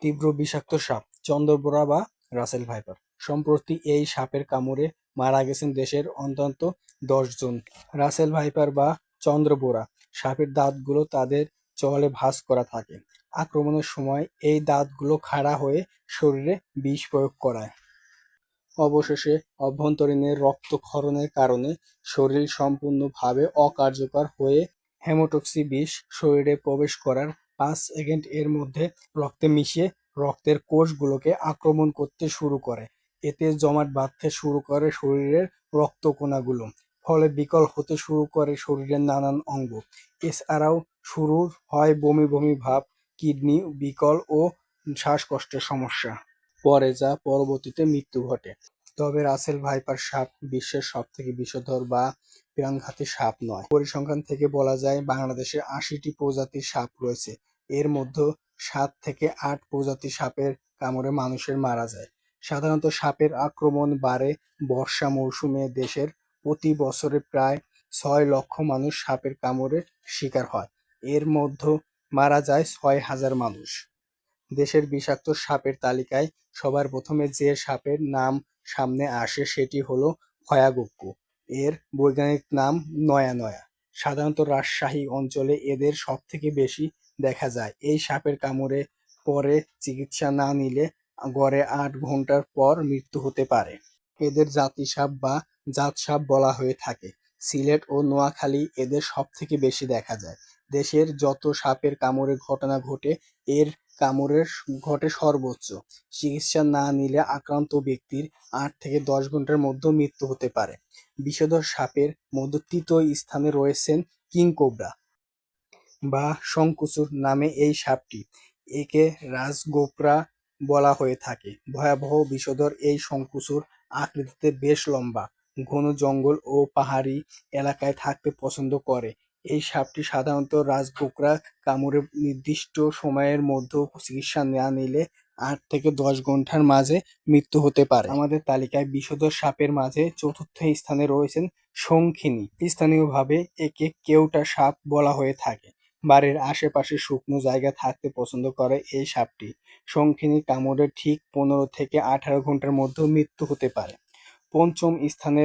তীব্র বিষাক্ত সাপ চন্দ্রবোরা বা রাসেল ভাইপার। সম্প্রতি এই সাপের কামড়ে মারা গেছেন দেশের অন্তত 10 জন। রাসেল ভাইপার বা চন্দ্রবোরা সাপের দাঁতগুলো তাদের চোয়ালে ভাঁজ করা থাকে। আক্রমণের সময় এই দাঁতগুলো খাড়া হয়ে শরীরে বিষ প্রয়োগ করায়। অবশেষে অভ্যন্তরীণের রক্তক্ষরণের কারণে শরীর সম্পূর্ণভাবে অকার্যকর হয়ে হেমোটক্সি বিষ শরীরে প্রবেশ করার 5 সেকেন্ড এর মধ্যে রক্তে মিশিয়ে রক্তের কোষগুলোকে আক্রমণ করতে শুরু করে। এতে জমাট বাঁধতে শুরু করে শরীরের রক্তকণাগুলো, ফলে বিকল হতে শুরু করে শরীরের নানান অঙ্গ। এছাড়াও শুরু হয় বমি বমি ভাব, কিডনি বিকল ও শ্বাসকষ্টের সমস্যা। পরে যা পরবর্তীতে মৃত্যু ঘটে। তবে রাসেল ভাইপার সাপ বিশ্বের সবথেকে বিষধর বা প্রাণঘাতী সাপ নয়। পরিসংখ্যান থেকে বলা যায় বাংলাদেশে 80টি প্রজাতির সাপ রয়েছে। এর মধ্যে 7 থেকে 8 প্রজাতির সাপের কামড়ে মানুষের মারা যায়। সাধারণত সাপের আক্রমণ বাড়ে বর্ষা মৌসুমে। দেশের প্রতি বছরে প্রায় 6 লক্ষ মানুষ সাপের কামড়ে শিকার হয়। এর মধ্যে মারা যায় 6,000 মানুষ। দেশের বিষাক্ত সাপের তালিকায় সবার প্রথমে যে সাপের নাম সামনে আসে সেটি হলো খয়াগপ্পু। এর বৈজ্ঞানিক নাম নয়া নয়া। সাধারণত রাজশাহী অঞ্চলে এদের সবথেকে বেশি দেখা যায়। এই সাপের কামড়ে পরে চিকিৎসা না নিলে গড়ে 8 ঘন্টার পর মৃত্যু হতে পারে। এদের জাতি সাপ বা জাত সাপ বলা হয়ে থাকে। সিলেট ও নোয়াখালী এদের সবথেকে বেশি দেখা যায়। দেশের যত সাপের কামড়ের ঘটনা ঘটে, এর কামড়ের ঘটে সর্বোচ্চ। চিকিৎসা না নিলে আক্রান্ত ব্যক্তির 8 থেকে 10 ঘন্টার মধ্যে মৃত্যু হতে পারে। বিষধর সাপের মধ্যে তৃতীয় স্থানে রয়েছেন কিংকোবরা বা শঙ্কুচূড় নামে এই সাপটি। একে রাজগোপরা বলা হয়ে থাকে। ভয়াবহ বিষধর এই শঙ্কুচূড় আকৃতিতে বেশ লম্বা, ঘন জঙ্গল ও পাহাড়ি এলাকায় থাকতে পছন্দ করে। এই সাপটি সাধারণত রাজগোকরা কামড়ে নির্দিষ্ট সময়ের মধ্যে চিকিৎসা না নিলে 8 থেকে 10 ঘন্টার মাঝে মৃত্যু হতে পারে। আমাদের তালিকায় বিষধর সাপের মাঝে চতুর্থ স্থানে রয়েছেন শঙ্খিনী। স্থানীয়ভাবে একে কেউটা সাপ বলা হয়ে থাকে। বাড়ির আশেপাশে শুকনো জায়গা থাকতে পছন্দ করে এই সাপটি। শঙ্খিনী কামড়ে ঠিক 15 থেকে 18 ঘন্টার মধ্যে মৃত্যু হতে পারে। পঞ্চম স্থানে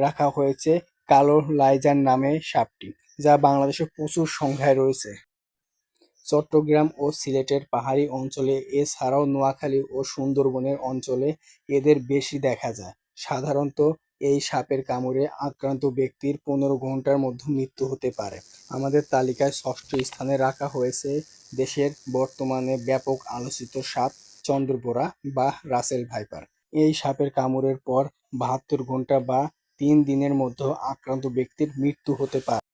রাখা হয়েছে কালো লাইজার নামে সাপটি, যা বাংলাদেশে প্রচুর সংখ্যায় রয়েছে। চট্টগ্রাম ও সিলেটের পাহাড়ি অঞ্চলে, এছাড়াও নোয়াখালী ও সুন্দরবনের অঞ্চলে এদের বেশি দেখা যায়। সাধারণত এই সাপের কামড়ে আক্রান্ত ব্যক্তির 15 ঘন্টার মধ্যে মৃত্যু হতে পারে। আমাদের তালিকায় ষষ্ঠ স্থানে রাখা হয়েছে দেশের বর্তমানে ব্যাপক আলোচিত সাপ চন্দ্রবোরা বা রাসেল ভাইপার। এই সাপের কামড়ের পর 72 ঘন্টা বা 3 দিনের মধ্যে আক্রান্ত ব্যক্তির মৃত্যু হতে পারে।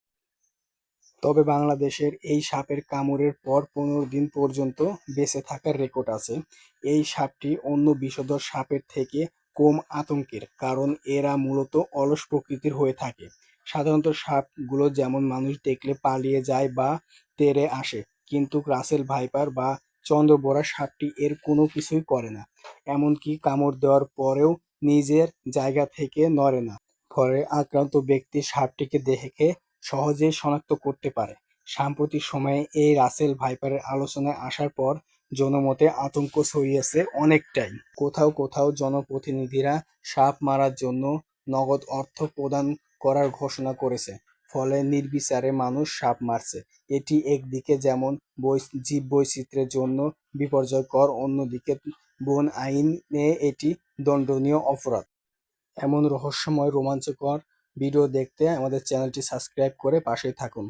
তবে বাংলাদেশের এই সাপের কামড়ের পর 15 দিন পর্যন্ত বেঁচে থাকার রেকর্ড আছে। এই সাপটি অন্য বিষধর সাপের থেকে কম আতঙ্কের, কারণ এরা মূলত অলস প্রকৃতির হয়ে থাকে। সাধারণত সাপগুলো যেমন মানুষ দেখলে পালিয়ে যায় বা তেড়ে আসে, কিন্তু রাসেল ভাইপার বা চন্দ্রবোরা সাপটি এর কোনো কিছুই করে না। এমনকি কামড় দেওয়ার পরেও নিজের জায়গা থেকে নড়ে না। ফলে আক্রান্ত ব্যক্তি সাপটিকে দেখে সহজেই শনাক্ত করতে পারে। সাম্প্রতিক সময়ে এই রাসেল ভাইপারের আলোচনায় আসার পর জনমতে আতঙ্ক ছড়িয়েছে অনেকটাই। কোথাও কোথাও জনপ্রতিনিধিরা সাপ মারার জন্য নগদ অর্থ প্রদান করার ঘোষণা করেছে। ফলে নির্বিচারে মানুষ সাপ মারছে। এটি একদিকে যেমন জীববৈচিত্র্যের জন্য বিপর্যয়কর, অন্যদিকে বন আইনে এটি দণ্ডনীয় অপরাধ। এমন রহস্যময় রোমাঞ্চকর ভিডিও দেখতে আমাদের চ্যানেলটি সাবস্ক্রাইব করে পাশেই থাকুন।